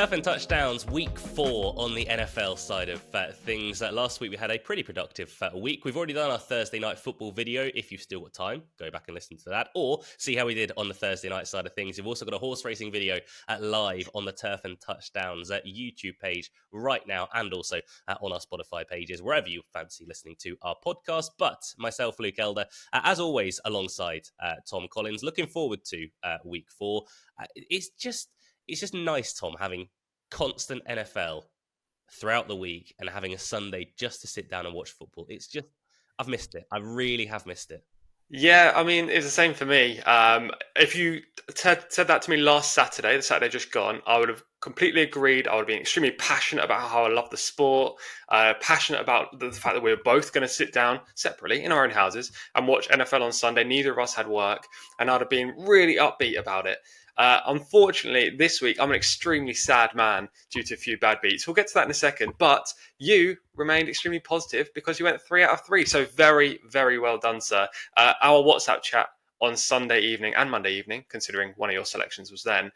Turf and Touchdowns, week 4 on the NFL side of things. Last week we had a pretty productive week. We've already done our Thursday night football video. If you've still got time, go back and listen to that, or see how we did on the Thursday night side of things. We've also got a horse racing video live on the Turf and Touchdowns YouTube page right now, and also on our Spotify pages, wherever you fancy listening to our podcast. But myself, Luke Elder, as always, alongside Tom Collins, looking forward to week 4. It's just nice, Tom, having constant NFL throughout the week and having a Sunday just to sit down and watch football. I've missed it. I really have missed it. Yeah, I mean, it's the same for me. If you said that to me last Saturday, the Saturday just gone, I would have completely agreed. I would have been extremely passionate about how I love the sport, passionate about the fact that we were both going to sit down separately in our own houses and watch NFL on Sunday. Neither of us had work, and I'd have been really upbeat about it. Unfortunately, this week, I'm an extremely sad man due to a few bad beats. We'll get to that in a second, but you remained extremely positive because you went 3 out of 3. So very, very well done, sir. Our WhatsApp chat on Sunday evening and Monday evening, considering one of your selections was then,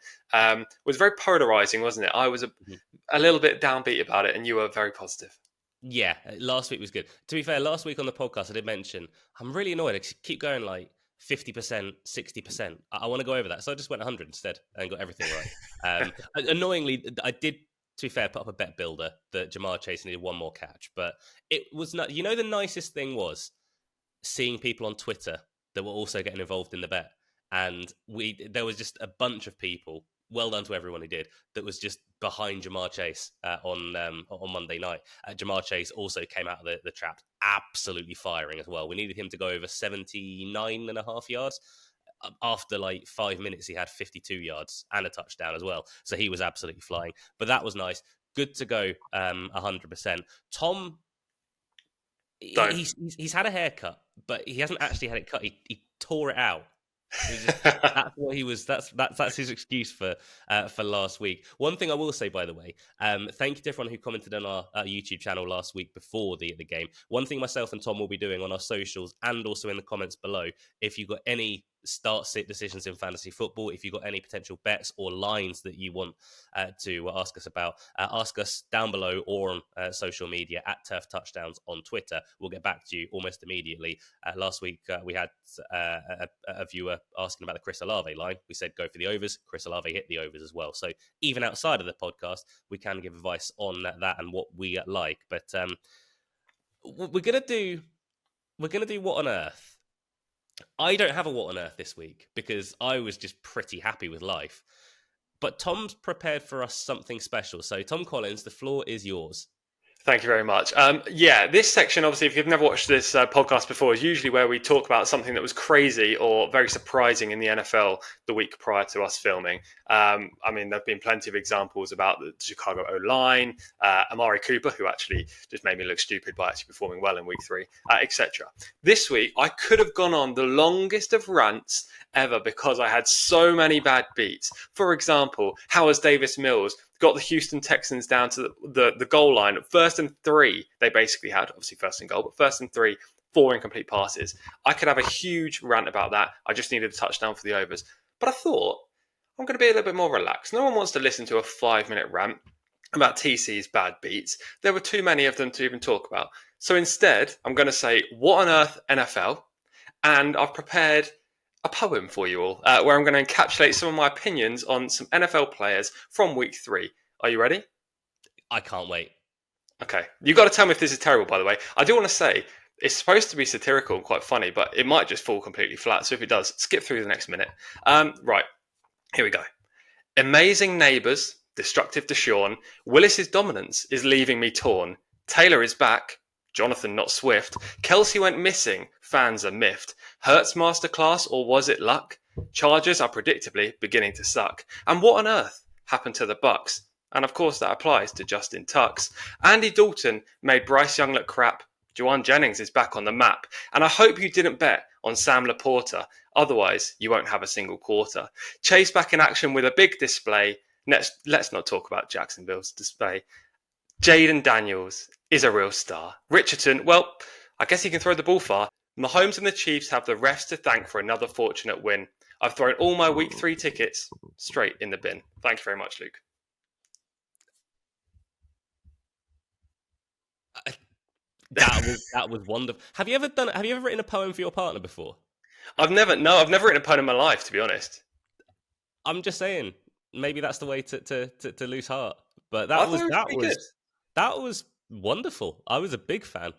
was very polarizing, wasn't it? I was a little bit downbeat about it, and you were very positive. Yeah, last week was good. To be fair, last week on the podcast, I did mention, I'm really annoyed. I keep going like 50%, 60%. I want to go over that. So I just went 100 instead and got everything right. Annoyingly, I did, to be fair, put up a bet builder that Jamar Chase needed one more catch. But it was not, the nicest thing was seeing people on Twitter that were also getting involved in the bet. And there was just a bunch of people, well done to everyone who did, that was just behind Jamar Chase on Monday night. Jamar Chase also came out of the trap absolutely firing as well. We needed him to go over 79.5 yards. After like 5 minutes, he had 52 yards and a touchdown as well. So he was absolutely flying. But that was nice. Good to go 100%. Tom, he's had a haircut, but he hasn't actually had it cut. He tore it out. That's what he was. That's his excuse for last week. One thing I will say, by the way, thank you to everyone who commented on our YouTube channel last week before the game. One thing myself and Tom will be doing on our socials and also in the comments below, if you've got any start-sit decisions in fantasy football, if you've got any potential bets or lines that you want to ask us about, ask us down below or on social media at Turf Touchdowns on Twitter. We'll get back to you almost immediately. Last week we had a viewer asking about the Chris Olave line. We said go for the overs. Chris Olave hit the overs as well. So even outside of the podcast, we can give advice on that and what we like. But we're gonna do what on earth. I don't have a what on earth this week because I was just pretty happy with life. But Tom's prepared for us something special. So Tom Collins, the floor is yours. Thank you very much. This section, obviously, if you've never watched this podcast before, is usually where we talk about something that was crazy or very surprising in the NFL the week prior to us filming. There have been plenty of examples about the Chicago O-line, Amari Cooper, who actually just made me look stupid by actually performing well in week 3, etc. This week, I could have gone on the longest of rants ever because I had so many bad beats. For example, how has Davis Mills got the Houston Texans down to the goal line at 1st and 3? They basically had, obviously 1st and goal, but 1st and 3, 4 incomplete passes. I could have a huge rant about that. I just needed a touchdown for the overs. But I thought, I'm going to be a little bit more relaxed. No one wants to listen to a 5-minute rant about TC's bad beats. There were too many of them to even talk about. So instead, I'm going to say, what on earth NFL? And I've prepared a poem for you all, where I'm going to encapsulate some of my opinions on some NFL players from week 3. Are you ready? I can't wait. Okay. You've got to tell me if this is terrible, by the way. I do want to say, it's supposed to be satirical and quite funny, but it might just fall completely flat. So if it does, skip through the next minute. Right. Here we go. Amazing neighbours, destructive Deshaun. Willis's dominance is leaving me torn. Taylor is back. Jonathan not Swift. Kelsey went missing. Fans are miffed. Hurts masterclass or was it luck? Chargers are predictably beginning to suck. And what on earth happened to the Bucks? And of course that applies to Justin Tucks. Andy Dalton made Bryce Young look crap. Juwan Jennings is back on the map. And I hope you didn't bet on Sam Laporta. Otherwise, you won't have a single quarter. Chase back in action with a big display. Let's not talk about Jacksonville's display. Jaden Daniels is a real star. Richardson, well, I guess he can throw the ball far. Mahomes and the Chiefs have the refs to thank for another fortunate win. I've thrown all my week 3 tickets straight in the bin. Thank you very much, Luke. that was wonderful. Have you ever written a poem for your partner before? I've never written a poem in my life, to be honest. I'm just saying, maybe that's the way to lose heart. But I that thought was it was that pretty good. was that was wonderful. I was a big fan.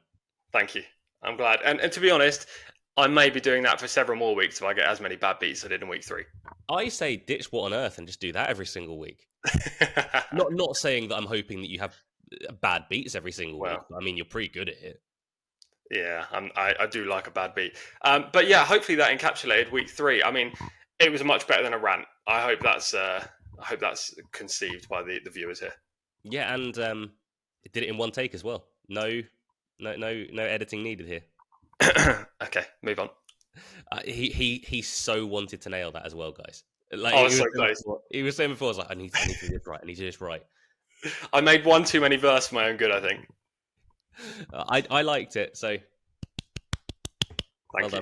Thank you. I'm glad. And to be honest, I may be doing that for several more weeks if I get as many bad beats as I did in week 3. I say ditch What on Earth and just do that every single week. Not saying that I'm hoping that you have bad beats every single week. Well, But I mean, you're pretty good at it. yeah, I do like a bad beat. But yeah, hopefully that encapsulated week 3. I mean, it was much better than a rant. I hope that's conceived by the viewers here. Yeah, and it did it in one take as well. No editing needed here. Okay, move on. He so wanted to nail that as well, guys. Like I was so close. He was saying before, I was like, I need to do this right. I need to do this right. I made one too many verse for my own good, I think. I liked it, so Thank you.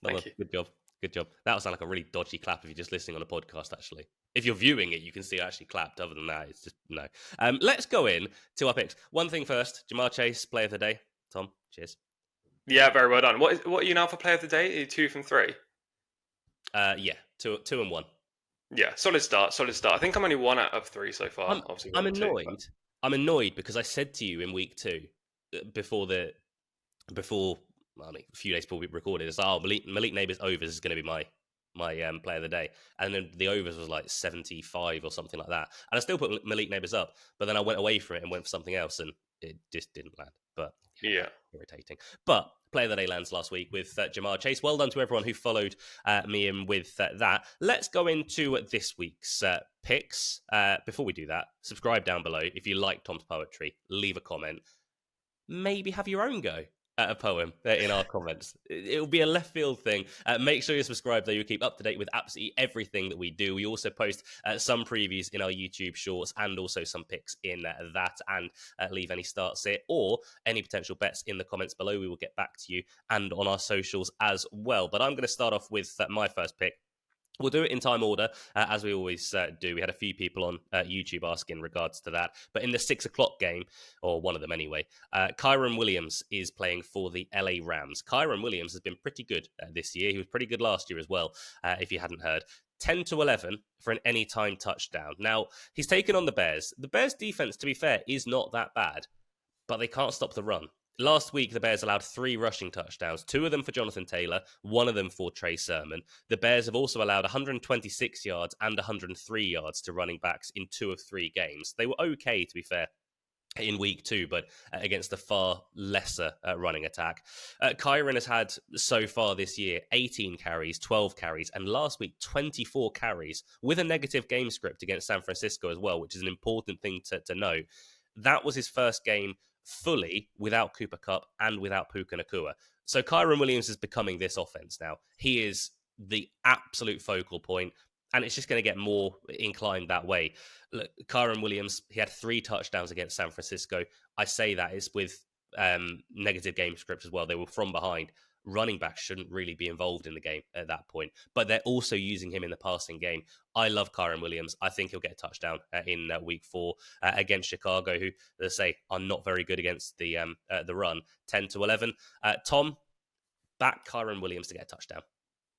Thank you. Good job. That would sound like a really dodgy clap if you're just listening on a podcast, actually. If you're viewing it, you can see I actually clapped. Other than that, it's just no. Let's go in to our picks. One thing first, Ja'Marr Chase, player of the day. Tom, cheers. Yeah, very well done. What are you now for player of the day? Are you 2 from 3? Yeah, two and 1. Yeah, solid start. I think I'm only 1 out of 3 so far. Obviously, I'm annoyed. I'm annoyed because I said to you in week 2, before a few days before we recorded, it's Malik Neighbours overs is going to be my player of the day, and then the overs was like 75 or something like that, and I still put Malik Neighbours up, but then I went away from it and went for something else, and it just didn't land. But yeah, irritating. But player of the day lands last week with Ja'Marr Chase. Well done to everyone who followed me in with that. Let's go into this week's picks. Before we do that, subscribe down below if you like Tom's poetry. Leave a comment. Maybe have your own go at a poem in our comments. It'll be a left field thing. Make sure you're subscribed, though. You'll keep up to date with absolutely everything that we do. We also post some previews in our YouTube shorts and also some picks in that, and leave any starts here or any potential bets in the comments below. We will get back to you and on our socials as well. But I'm going to start off with my first pick. We'll do it in time order, as we always do. We had a few people on YouTube asking in regards to that. But in the 6 o'clock game, or one of them anyway, Kiren Williams is playing for the LA Rams. Kiren Williams has been pretty good this year. He was pretty good last year as well, if you hadn't heard. 10-11 for an anytime touchdown. Now, he's taken on the Bears. The Bears' defense, to be fair, is not that bad, but they can't stop the run. Last week, the Bears allowed 3 rushing touchdowns, 2 of them for Jonathan Taylor, 1 of them for Trey Sermon. The Bears have also allowed 126 yards and 103 yards to running backs in 2 of 3 games. They were okay, to be fair, in week 2, but against a far lesser running attack. Kiren has had so far this year 18 carries, 12 carries, and last week 24 carries with a negative game script against San Francisco as well, which is an important thing to know. That was his first game fully without Cooper Kupp and without Puka Nacua. So Kiren Williams is becoming this offense now. He is the absolute focal point, and it's just going to get more inclined that way. Look, Kiren Williams, he had 3 touchdowns against San Francisco. I say that is with negative game scripts as well. They were from behind. Running backs shouldn't really be involved in the game at that point, but they're also using him in the passing game. I love Kiren Williams. I think he'll get a touchdown in week 4 against Chicago, who, let's say, are not very good against the run. 10-11. Tom, back Kiren Williams to get a touchdown.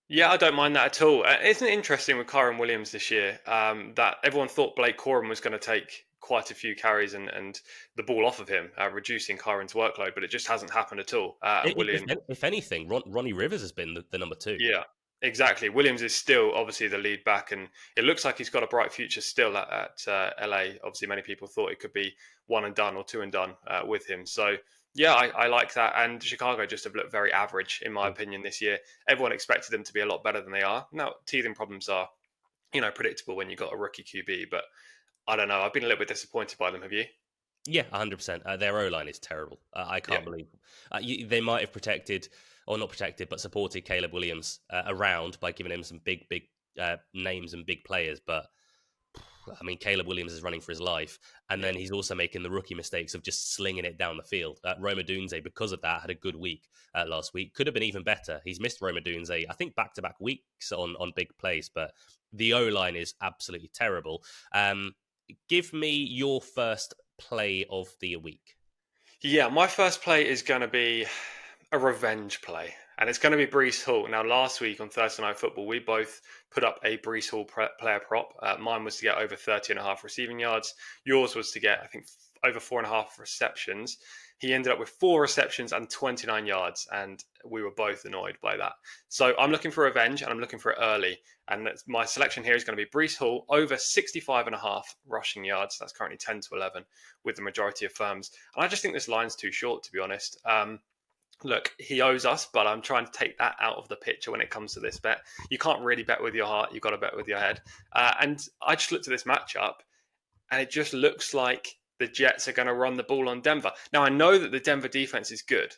Yeah, I don't mind that at all. Isn't it interesting with Kiren Williams this year that everyone thought Blake Corum was going to take quite a few carries and the ball off of him, reducing Kyron's workload, but it just hasn't happened at all. If anything, Ronnie Rivers has been the number 2. Yeah, exactly. Williams is still obviously the lead back, and it looks like he's got a bright future still at LA. Obviously, many people thought it could be 1 and done or 2 and done with him. So yeah, I like that. And Chicago just have looked very average, in my opinion, this year. Everyone expected them to be a lot better than they are. Now, teething problems are, predictable when you've got a rookie QB, but I don't know. I've been a little bit disappointed by them. Have you? Yeah, 100%. Their O-line is terrible. I can't believe they might have protected, or not protected, but supported Caleb Williams around by giving him some big names and big players. But, I mean, Caleb Williams is running for his life. And then he's also making the rookie mistakes of just slinging it down the field. Rome Odunze, because of that, had a good week last week. Could have been even better. He's missed Rome Odunze, I think, back-to-back weeks on big plays. But the O-line is absolutely terrible. Give me your first play of the week. Yeah, my first play is going to be a revenge play, and it's going to be Breece Hall. Now, last week on Thursday Night Football, we both put up a Breece Hall player prop. Mine was to get over 30.5 receiving yards. Yours was to get, I think, over 4.5 receptions. He ended up with 4 receptions and 29 yards, and we were both annoyed by that. So I'm looking for revenge, and I'm looking for it early. And my selection here is going to be Breece Hall over 65.5 rushing yards. That's currently 10 to 11 with the majority of firms. And I just think this line's too short, to be honest. Look, he owes us, but I'm trying to take that out of the picture when it comes to this bet. You can't really bet with your heart. You've got to bet with your head. And I just looked at this matchup, and it just looks like the Jets are going to run the ball on Denver. Now, I know that the Denver defense is good.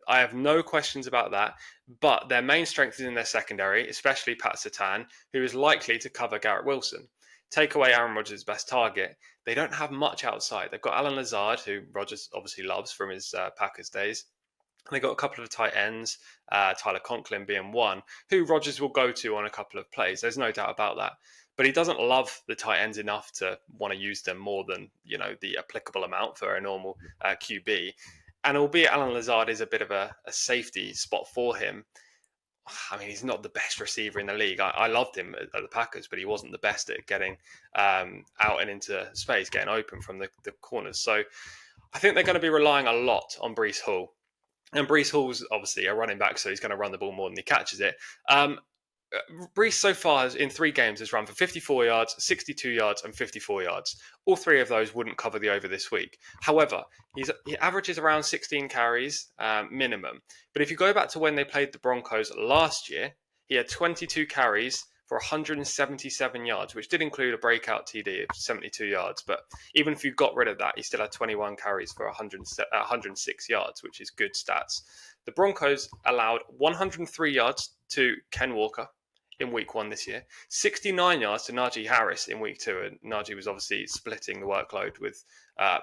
I have no questions about that, but their main strength is in their secondary, especially Pat Surtain, who is likely to cover Garrett Wilson. Take away Aaron Rodgers' best target. They don't have much outside. They've got Alan Lazard, who Rodgers obviously loves from his Packers days. And they got a couple of tight ends, Tyler Conklin being one, who Rodgers will go to on a couple of plays. There's no doubt about that. But he doesn't love the tight ends enough to want to use them more than, the applicable amount for a normal QB. And albeit Alan Lazard is a bit of a safety spot for him, I mean, he's not the best receiver in the league. I loved him at the Packers, but he wasn't the best at getting out and into space, getting open from the corners. So I think they're going to be relying a lot on Breece Hall. And Breece Hall's obviously a running back, so he's going to run the ball more than he catches it. Breece so far in 3 games has run for 54 yards, 62 yards, and 54 yards. All 3 of those wouldn't cover the over this week. However, he averages around 16 carries minimum. But if you go back to when they played the Broncos last year, he had 22 carries for 177 yards, which did include a breakout TD of 72 yards. But even if you got rid of that, he still had 21 carries for 106 yards, which is good stats. The Broncos allowed 103 yards to Ken Walker in week 1 this year, 69 yards to Najee Harris in week 2. And Najee was obviously splitting the workload with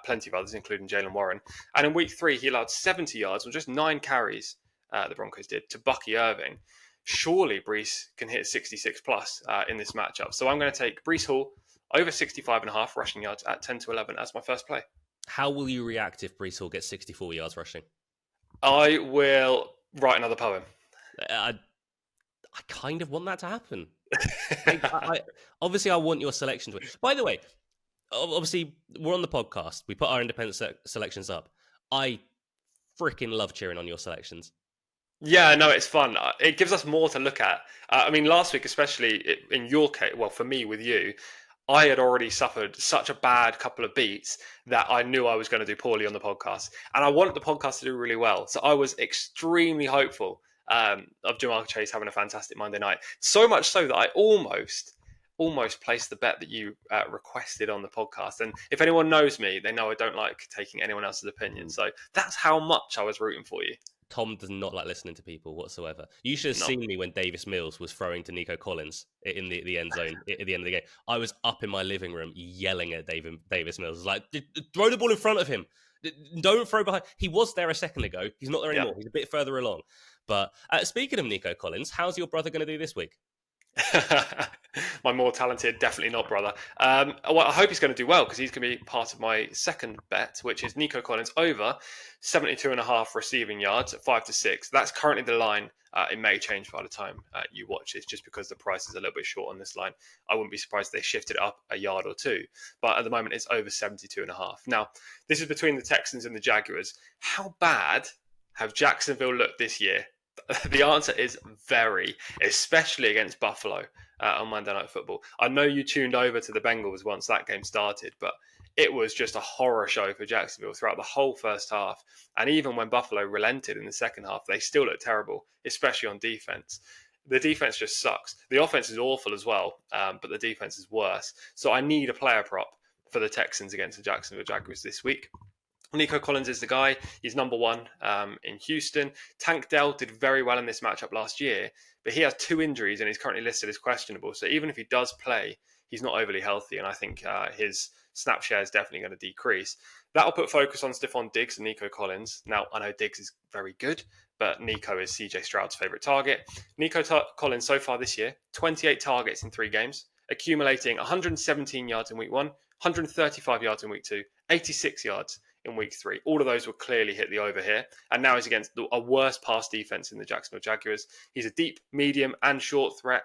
plenty of others, including Jalen Warren. And in week 3, he allowed 70 yards on just 9 carries, the Broncos did, to Bucky Irving. Surely Breece can hit 66 plus in this matchup. So I'm going to take Breece Hall over 65.5 rushing yards at 10 to 11 as my first play. How will you react if Breece Hall gets 64 yards rushing? I will write another poem. I kind of want that to happen. Obviously, I want your selection to win. By the way, obviously, we're on the podcast. We put our independent selections up. I freaking love cheering on your selections. Yeah, no, it's fun. It gives us more to look at. I mean, last week, especially in your case, well, for me with you, I had already suffered such a bad couple of beats that I knew I was going to do poorly on the podcast. And I wanted the podcast to do really well. So I was extremely hopeful of Jamal Chase having a fantastic Monday night. So much so that I almost placed the bet that you requested on the podcast. And if anyone knows me, they know I don't like taking anyone else's opinion. So that's how much I was rooting for you. Tom does not like listening to people whatsoever. You should have seen me when Davis Mills was throwing to Nico Collins in the end zone at the end of the game. I was up in my living room yelling at Davis Mills. I was like, throw the ball in front of him. Don't throw behind. He was there a second ago. He's not there anymore. He's a bit further along. But speaking of Nico Collins, how's your brother going to do this week? My more talented, definitely not brother. Well, I hope he's going to do well because he's going to be part of my second bet, which is Nico Collins over 72.5 receiving yards at 5 to 6. That's currently the line. It may change by the time you watch it, just because the price is a little bit short on this line. I wouldn't be surprised if they shifted it up a yard or two, but at the moment it's over 72.5. Now, this is between the Texans and the Jaguars. How bad have Jacksonville looked this year? The answer is very, especially against Buffalo on Monday Night Football. I know you tuned over to the Bengals once that game started, but it was just a horror show for Jacksonville throughout the whole first half. And even when Buffalo relented in the second half, they still looked terrible, especially on defense. The defense just sucks. The offense is awful as well, but the defense is worse. So I need a player prop for the Texans against the Jacksonville Jaguars this week. Nico Collins is the guy. He's number 1 in Houston. Tank Dell did very well in this matchup last year, but he has 2 injuries and he's currently listed as questionable. So even if he does play, he's not overly healthy, and I think his snap share is definitely going to decrease. That'll put focus on Stephon Diggs and Nico Collins. Now, I know Diggs is very good, but Nico is CJ Stroud's favorite target. Nico Collins so far this year, 28 targets in 3 games, accumulating 117 yards in week 1, 135 yards in week 2, 86 yards in week 3. All of those will clearly hit the over here. And now he's against a worse pass defense in the Jacksonville Jaguars. He's a deep, medium, and short threat.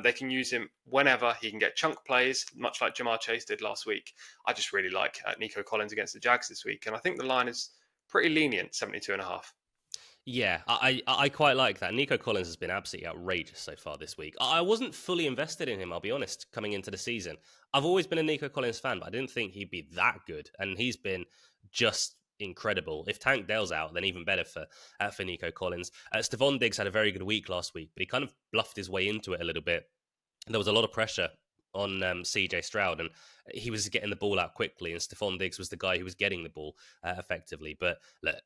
They can use him whenever. He can get chunk plays, much like Jamar Chase did last week. I just really like Nico Collins against the Jags this week. And I think the line is pretty lenient, 72.5. Yeah, I quite like that. Nico Collins has been absolutely outrageous so far this week. I wasn't fully invested in him, I'll be honest, coming into the season. I've always been a Nico Collins fan, but I didn't think he'd be that good. And he's been just incredible. If Tank Dell's out, then even better for Nico Collins. Stephon Diggs had a very good week last week, but he kind of bluffed his way into it a little bit. There was a lot of pressure on CJ Stroud, and he was getting the ball out quickly, and Stephon Diggs was the guy who was getting the ball effectively. But look,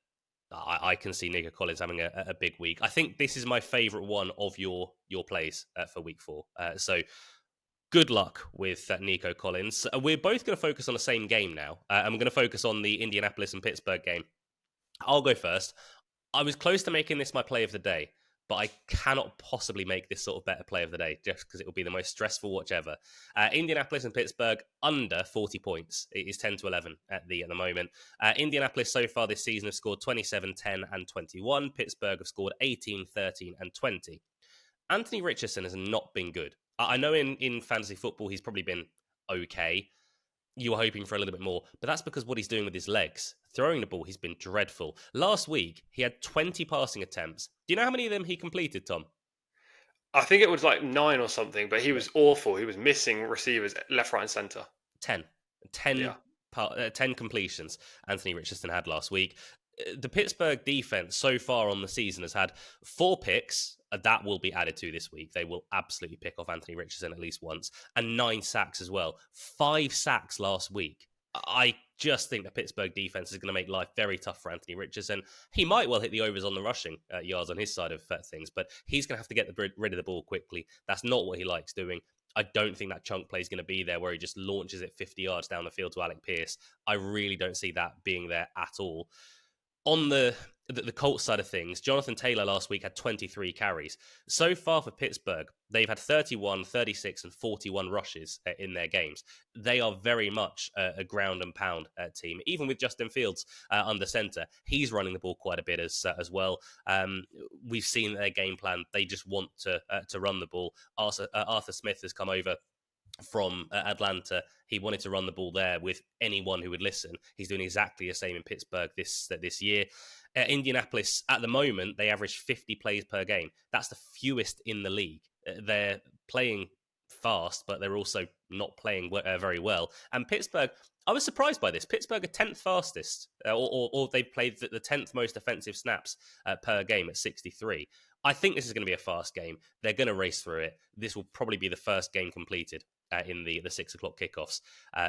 I can see Nico Collins having a big week. I think this is my favourite one of your plays for week 4. So good luck with Nico Collins. We're both going to focus on the same game now. I'm going to focus on the Indianapolis and Pittsburgh game. I'll go first. I was close to making this my play of the day, but I cannot possibly make this sort of better play of the day just because it will be the most stressful watch ever. Indianapolis and Pittsburgh under 40 points. It is 10-11 at the moment. Indianapolis so far this season have scored 27, 10, and 21. Pittsburgh have scored 18, 13, and 20. Anthony Richardson has not been good. I know in fantasy football he's probably been okay. You were hoping for a little bit more, but that's because what he's doing with his legs. Throwing the ball, he's been dreadful. Last week, he had 20 passing attempts. Do you know how many of them he completed, Tom? I think it was like 9 or something, but he was awful. He was missing receivers left, right, and centre. 10. 10 completions Anthony Richardson had last week. The Pittsburgh defense so far on the season has had 4 picks. That will be added to this week. They will absolutely pick off Anthony Richardson at least once. And 9 sacks as well. 5 sacks last week. I just think the Pittsburgh defense is going to make life very tough for Anthony Richardson. He might well hit the overs on the rushing yards on his side of things, but he's going to have to get rid of the ball quickly. That's not what he likes doing. I don't think that chunk play is going to be there where he just launches it 50 yards down the field to Alec Pierce. I really don't see that being there at all. On the Colts side of things, Jonathan Taylor last week had 23 carries. So far for Pittsburgh, they've had 31, 36, and 41 rushes in their games. They are very much a ground and pound team. Even with Justin Fields under center, he's running the ball quite a bit as well. We've seen their game plan. They just want to run the ball. Arthur Smith has come over from Atlanta. He wanted to run the ball there with anyone who would listen. He's doing exactly the same in Pittsburgh this year. Indianapolis, at the moment, they average 50 plays per game. That's the fewest in the league. They're playing fast, but they're also not playing very well. And Pittsburgh, I was surprised by this. Pittsburgh are 10th fastest, or they played the 10th most offensive snaps per game at 63. I think this is going to be a fast game. They're going to race through it. This will probably be the first game completed in the 6 o'clock kickoffs.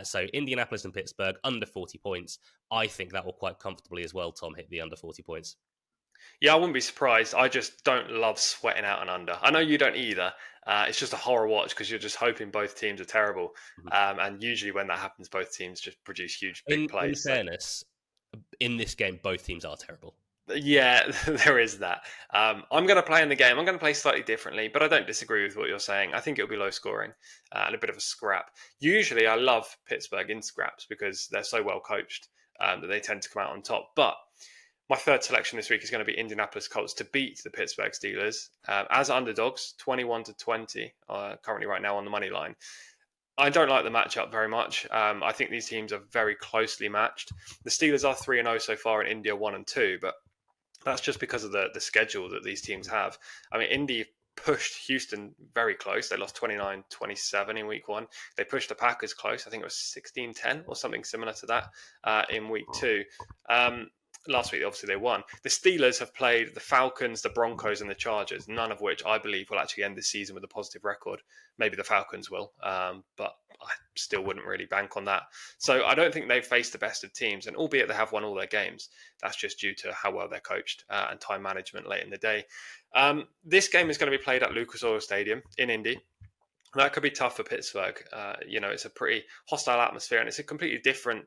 So Indianapolis and Pittsburgh under 40 points. I think that will quite comfortably as well, Tom, hit the under 40 points. Yeah, I wouldn't be surprised. I just don't love sweating out and under. I know you don't either. It's just a horror watch because you're just hoping both teams are terrible. And usually when that happens, both teams just produce huge big plays. In fairness, in this game, both teams are terrible. Yeah, there is that. I'm going to play in the game. I'm going to play slightly differently, but I don't disagree with what you're saying. I think it'll be low scoring and a bit of a scrap. Usually I love Pittsburgh in scraps because they're so well coached that they tend to come out on top. But my third selection this week is going to be Indianapolis Colts to beat the Pittsburgh Steelers as underdogs, 21-20, currently right now on the money line. I don't like the matchup very much. I think these teams are very closely matched. The Steelers are 3-0 so far, and Indy are 1-2, but that's just because of the schedule that these teams have. I mean, Indy pushed Houston very close. They lost 29-27 in week 1. They pushed the Packers close. I think it was 16-10 or something similar to that in week 2. Last week, obviously, they won. The Steelers have played the Falcons, the Broncos, and the Chargers, none of which I believe will actually end this season with a positive record. Maybe the Falcons will, but I still wouldn't really bank on that. So I don't think they've faced the best of teams, and albeit they have won all their games, that's just due to how well they're coached and time management late in the day. This game is going to be played at Lucas Oil Stadium in Indy. That could be tough for Pittsburgh. It's a pretty hostile atmosphere, and it's a completely different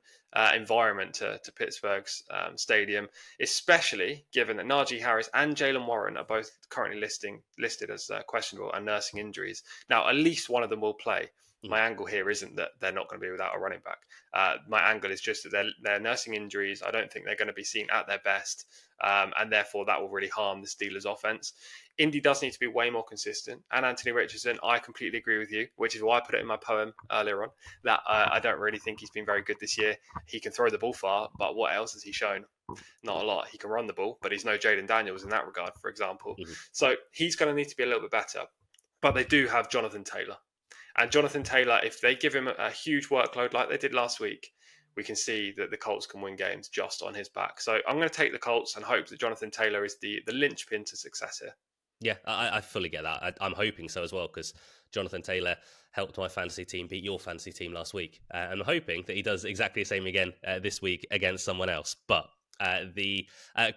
environment to Pittsburgh's stadium, especially given that Najee Harris and Jaylen Warren are both currently listed as questionable and nursing injuries. Now, at least one of them will play. My angle here isn't that they're not going to be without a running back. My angle is just that they're nursing injuries. I don't think they're going to be seen at their best, and therefore that will really harm the Steelers' offense. Indy does need to be way more consistent. And Anthony Richardson, I completely agree with you, which is why I put it in my poem earlier on, that I don't really think he's been very good this year. He can throw the ball far, but what else has he shown? Not a lot. He can run the ball, but he's no Jaden Daniels in that regard, for example. Mm-hmm. So he's going to need to be a little bit better. But they do have Jonathan Taylor. And Jonathan Taylor, if they give him a huge workload like they did last week, we can see that the Colts can win games just on his back. So I'm going to take the Colts and hope that Jonathan Taylor is the linchpin to success here. Yeah, I fully get that. I'm hoping so as well, because Jonathan Taylor helped my fantasy team beat your fantasy team last week. And I'm hoping that he does exactly the same again this week against someone else. But the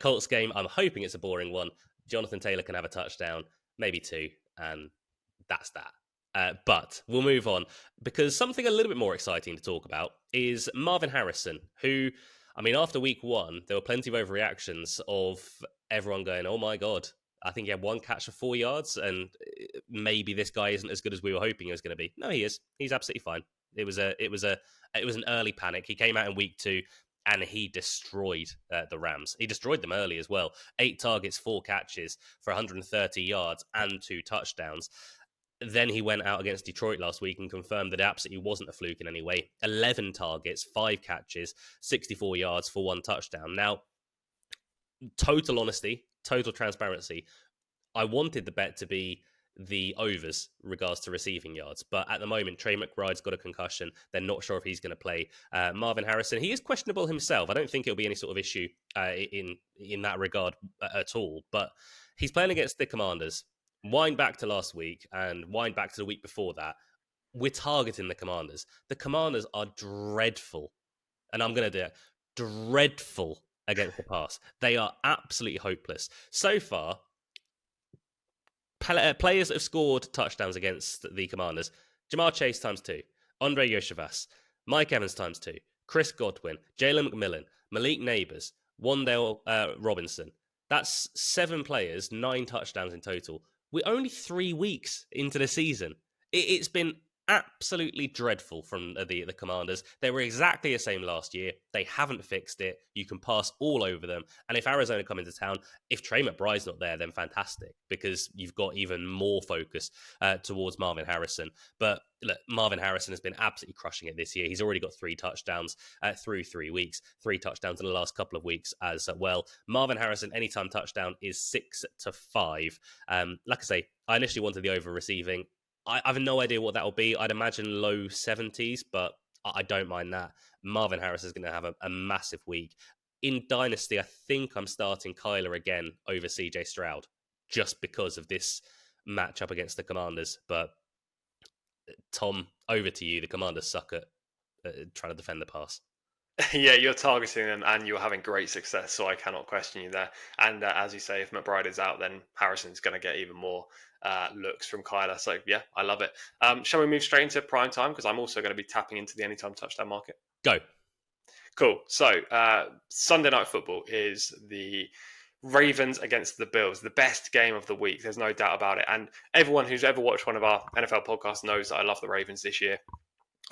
Colts game, I'm hoping it's a boring one. Jonathan Taylor can have a touchdown, maybe two, and that's that. But we'll move on, because something a little bit more exciting to talk about is Marvin Harrison, who, I mean, after week one, there were plenty of overreactions of everyone going, oh my God, I think he had one catch for 4 yards, and maybe this guy isn't as good as we were hoping he was going to be. No, he is. He's absolutely fine. It was an early panic. He came out in week 2 and he destroyed the Rams. He destroyed them early as well. 8 targets, 4 catches for 130 yards and 2 touchdowns. Then he went out against Detroit last week and confirmed that it absolutely wasn't a fluke in any way. 11 targets, 5 catches, 64 yards for 1 touchdown. Now, total honesty, total transparency, I wanted the bet to be the overs regards to receiving yards, but at the moment Trey McBride's got a concussion. They're not sure if he's going to play. Marvin Harrison, he is questionable himself. I don't think it'll be any sort of issue in that regard at all, but he's playing against the Commanders. Wind back to last week and wind back to the week before that, we're targeting the Commanders. The Commanders are dreadful, and I'm going to do it, dreadful against the pass. They are absolutely hopeless. So far, players that have scored touchdowns against the Commanders: Jamar Chase ×2, Andre Yoshivas, Mike Evans ×2, Chris Godwin, Jalen McMillan, Malik Neighbors, Wandale Robinson. That's 7 players, 9 touchdowns in total. We're only 3 weeks into the season. It's been absolutely dreadful from the Commanders. They were exactly the same last year. They haven't fixed it. You can pass all over them. And if Arizona come into town, if Trey McBride's not there, then fantastic, because you've got even more focus towards Marvin Harrison. But look, Marvin Harrison has been absolutely crushing it this year. He's already got 3 touchdowns through 3 weeks, 3 touchdowns in the last couple of weeks as well. Marvin Harrison, anytime touchdown is 6-5. Like I say, I initially wanted the over receiving. I have no idea what that will be. I'd imagine low 70s, but I don't mind that. Marvin Harris is going to have a massive week. In Dynasty, I think I'm starting Kyler again over CJ Stroud, just because of this matchup against the Commanders. But Tom, over to you. The Commanders suck at trying to defend the pass. Yeah, you're targeting them and you're having great success, so I cannot question you there. And as you say, if McBride is out, then Harrison's going to get even more looks from Kyler. So yeah, I love it. Shall we move straight into prime time? Because I'm also going to be tapping into the anytime touchdown market. Go. Cool. So Sunday Night Football is the Ravens against the Bills, the best game of the week. There's no doubt about it. And everyone who's ever watched one of our NFL podcasts knows that I love the Ravens this year.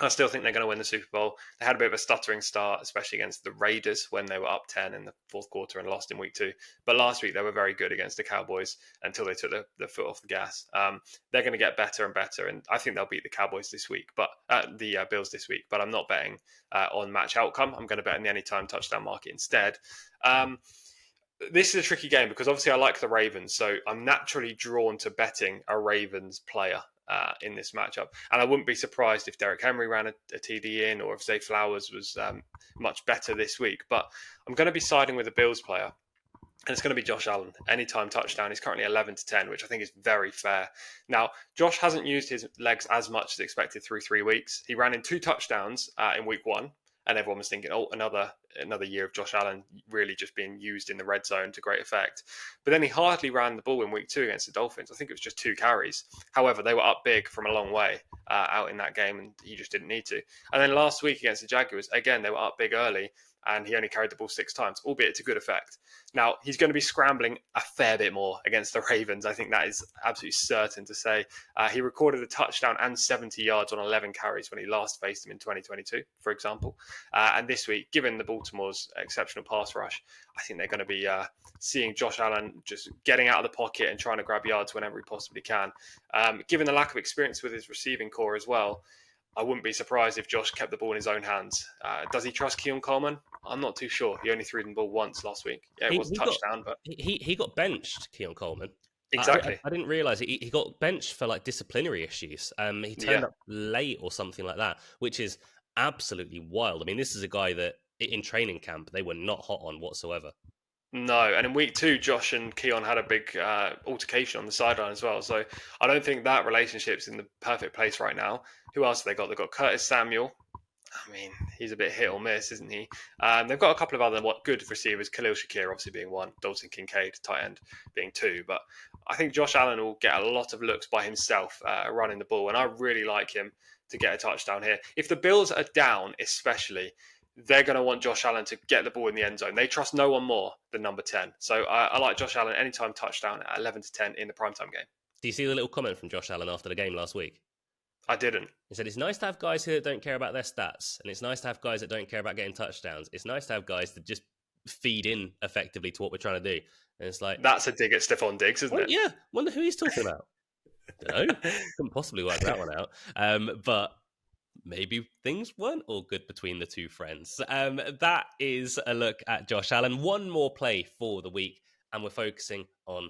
I still think they're going to win the Super Bowl. They had a bit of a stuttering start, especially against the Raiders when they were up 10 in the fourth quarter and lost in week 2. But last week they were very good against the Cowboys until they took the foot off the gas. They're going to get better and better, and I think they'll beat the Cowboys this week, but the Bills this week. But I'm not betting on match outcome. I'm going to bet on the anytime touchdown market instead. This is a tricky game because obviously I like the Ravens, so I'm naturally drawn to betting a Ravens player in this matchup. And I wouldn't be surprised if Derrick Henry ran a TD in, or if Zay Flowers was much better this week. But I'm going to be siding with the Bills player, and it's going to be Josh Allen. Anytime touchdown. He's currently 11-10, which I think is very fair. Now, Josh hasn't used his legs as much as expected through 3 weeks. He ran in 2 touchdowns in week 1. And everyone was thinking, oh, another year of Josh Allen really just being used in the red zone to great effect. But then he hardly ran the ball in week 2 against the Dolphins. I think it was just 2 carries. However, they were up big from a long way out in that game, and he just didn't need to. And then last week against the Jaguars, again, they were up big early, and he only carried the ball 6 times, albeit to good effect. Now, he's going to be scrambling a fair bit more against the Ravens. I think that is absolutely certain to say. He recorded a touchdown and 70 yards on 11 carries when he last faced him in 2022, for example. And this week, given the Baltimore's exceptional pass rush, I think they're going to be seeing Josh Allen just getting out of the pocket and trying to grab yards whenever he possibly can. Given the lack of experience with his receiving core as well, I wouldn't be surprised if Josh kept the ball in his own hands. Does he trust Kiren Coleman? I'm not too sure. He only threw the ball once last week. Yeah, it was a touchdown, but he got benched, Kiren Coleman. Exactly. I didn't realize he got benched for like disciplinary issues. He turned up late or something like that, which is absolutely wild. I mean, this is a guy that in training camp they were not hot on whatsoever. No, and in week 2, Josh and Keon had a big altercation on the sideline as well. So I don't think that relationship's in the perfect place right now. Who else have they got? They've got Curtis Samuel. I mean, he's a bit hit or miss, isn't he? They've got a couple of other good receivers, Khalil Shakir obviously being one, Dalton Kincaid, tight end, being 2. But I think Josh Allen will get a lot of looks by himself running the ball, and I really like him to get a touchdown here. If the Bills are down, especially, they're going to want Josh Allen to get the ball in the end zone. They trust no one more than number 10. So I like Josh Allen anytime touchdown at 11-10 in the primetime game. Do you see the little comment from Josh Allen after the game last week? I didn't. He said, it's nice to have guys here that don't care about their stats, and it's nice to have guys that don't care about getting touchdowns. It's nice to have guys that just feed in effectively to what we're trying to do. And it's like... That's a dig at Stephon Diggs, isn't it? Yeah. Wonder who he's talking about. Don't know. Couldn't possibly work that one out. But... maybe things weren't all good between the two friends. That is a look at Josh Allen. One more play for the week, and we're focusing on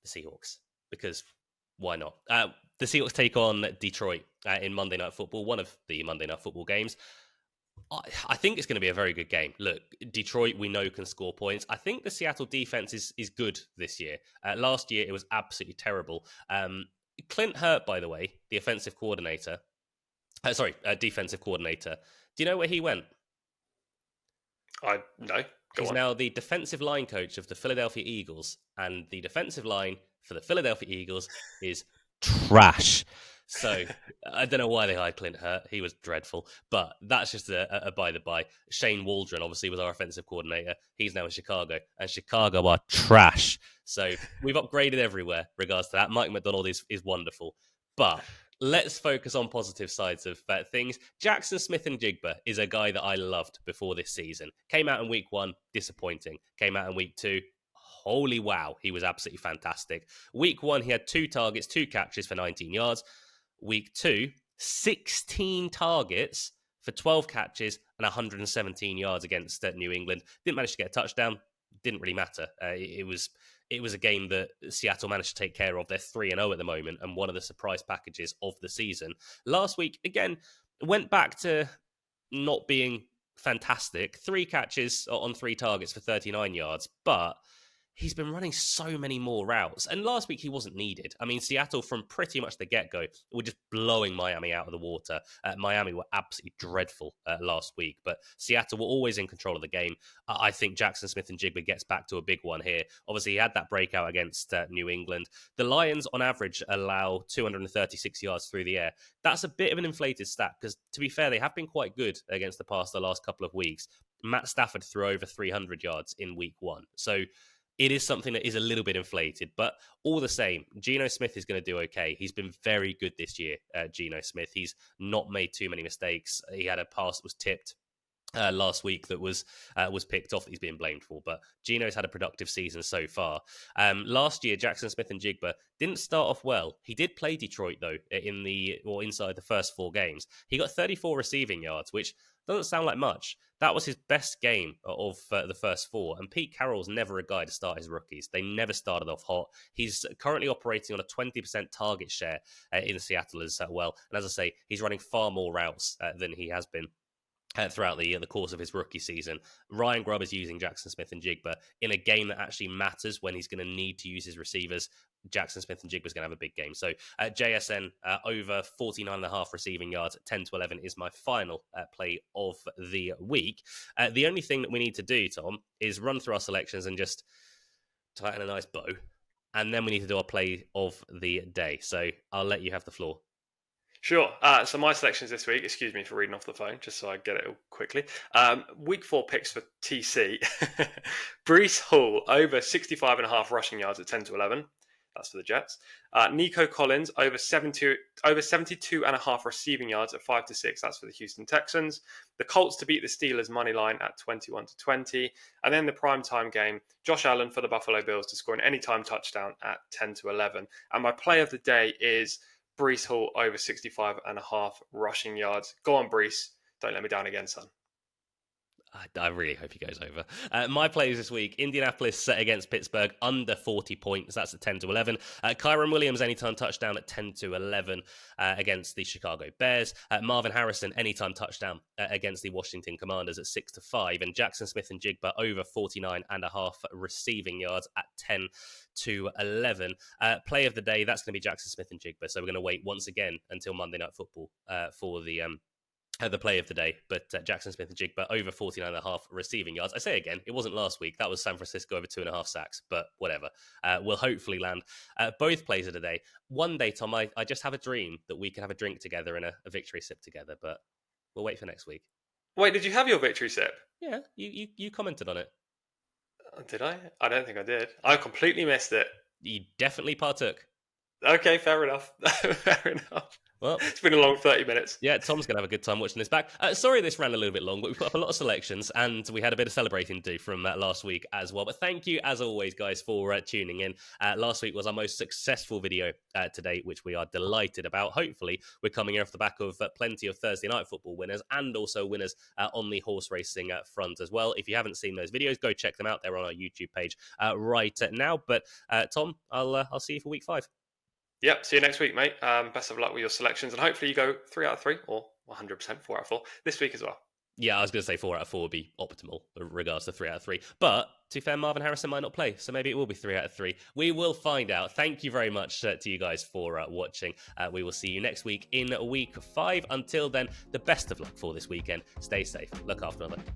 the Seahawks, because why not? The Seahawks take on Detroit in Monday Night Football, one of the Monday Night Football games. I think it's going to be a very good game. Look, Detroit, we know, can score points. I think the Seattle defense is good this year. Last year, it was absolutely terrible. Clint Hurt, by the way, the defensive coordinator. Do you know where he went? No. He's now the defensive line coach of the Philadelphia Eagles, and the defensive line for the Philadelphia Eagles is trash. So I don't know why they hired Clint Hurt. He was dreadful, but that's just a by the by. Shane Waldron obviously was our offensive coordinator. He's now in Chicago, and Chicago are trash. So we've upgraded everywhere regards to that. Mike McDonald is wonderful, but let's focus on positive sides of things. Jackson Smith-Njigba is a guy that I loved before this season. Came out in week 1, disappointing. Came out in week 2, holy wow, he was absolutely fantastic. Week 1, he had 2 targets, 2 catches for 19 yards. Week 2, 16 targets for 12 catches and 117 yards against New England. Didn't manage to get a touchdown. Didn't really matter. It was a game that Seattle managed to take care of. They're 3-0 at the moment, and one of the surprise packages of the season. Last week, again, went back to not being fantastic. 3 catches on 3 targets for 39 yards, but he's been running so many more routes. And last week, he wasn't needed. I mean, Seattle, from pretty much the get-go, were just blowing Miami out of the water. Miami were absolutely dreadful last week, but Seattle were always in control of the game. I think Jackson Smith-Njigba gets back to a big one here. Obviously, he had that breakout against New England. The Lions, on average, allow 236 yards through the air. That's a bit of an inflated stat, because, to be fair, they have been quite good against the pass the last couple of weeks. Matt Stafford threw over 300 yards in week 1. So it is something that is a little bit inflated, but all the same, Geno Smith is going to do okay. He's been very good this year, Geno Smith. He's not made too many mistakes. He had a pass that was tipped last week that was picked off that he's being blamed for, but Geno's had a productive season so far. Last year, Jackson Smith-Njigba didn't start off well. He did play Detroit, though, inside the first 4 games. He got 34 receiving yards, which doesn't sound like much. That was his best game of the first 4. And Pete Carroll's never a guy to start his rookies. They never started off hot. He's currently operating on a 20% target share in Seattle as well. And as I say, he's running far more routes than he has been throughout the course of his rookie season. Ryan Grubb is using Jackson Smith-Njigba in a game that actually matters when he's going to need to use his receivers. Jackson Smith-Njigba is going to have a big game. So JSN over 49.5 receiving yards at 10-11 is my final play of the week. The only thing that we need to do, Tom, is run through our selections and just tighten a nice bow. And then we need to do our play of the day. So I'll let you have the floor. Sure. So my selections this week, excuse me for reading off the phone, just so I get it all quickly. Week 4 picks for TC. Breece Hall, over 65.5 rushing yards at 10-11. That's for the Jets. Nico Collins, over 72.5 receiving yards at 5-6. That's for the Houston Texans. The Colts to beat the Steelers money line at 21-20. And then the primetime game, Josh Allen for the Buffalo Bills to score an anytime touchdown at 10-11. And my play of the day is Breece Hall over 65.5 rushing yards. Go on, Breece. Don't let me down again, son. I really hope he goes over. My plays this week: Indianapolis set against Pittsburgh under 40 points. That's at 10-11. Kiren Williams anytime touchdown at 10-11 against the Chicago Bears. Marvin Harrison anytime touchdown against the Washington Commanders at 6-5, and Jackson Smith-Njigba over 49.5 receiving yards at 10-11. Play of the day, that's going to be Jackson Smith-Njigba. So we're going to wait once again until Monday Night Football for the play of the day, but Jackson Smith-Njigba over 49.5 receiving yards. I say again, it wasn't last week. That was San Francisco over 2.5 sacks, but whatever. We'll hopefully land both plays of the day. One day, Tom, I just have a dream that we can have a drink together and a victory sip together, but we'll wait for next week. Wait, did you have your victory sip? Yeah, you commented on it. Did I? I don't think I did. I completely missed it. You definitely partook. Okay, fair enough. Fair enough. Well, it's been a long 30 minutes. Yeah, Tom's going to have a good time watching this back. Sorry this ran a little bit long, but we put up a lot of selections and we had a bit of celebrating to do from last week as well. But thank you, as always, guys, for tuning in. Last week was our most successful video to date, which we are delighted about. Hopefully, we're coming off the back of plenty of Thursday Night Football winners and also winners on the horse racing front as well. If you haven't seen those videos, go check them out. They're on our YouTube page right now. But Tom, I'll see you for week 5. Yep, see you next week, mate. Best of luck with your selections, and hopefully you go 3 out of 3 or 100% 4 out of 4 this week as well. Yeah, I was going to say 4 out of 4 would be optimal in regards to 3 out of 3. But to be fair, Marvin Harrison might not play, so maybe it will be 3 out of 3. We will find out. Thank you very much to you guys for watching. We will see you next week in week 5. Until then, the best of luck for this weekend. Stay safe. Look after one another.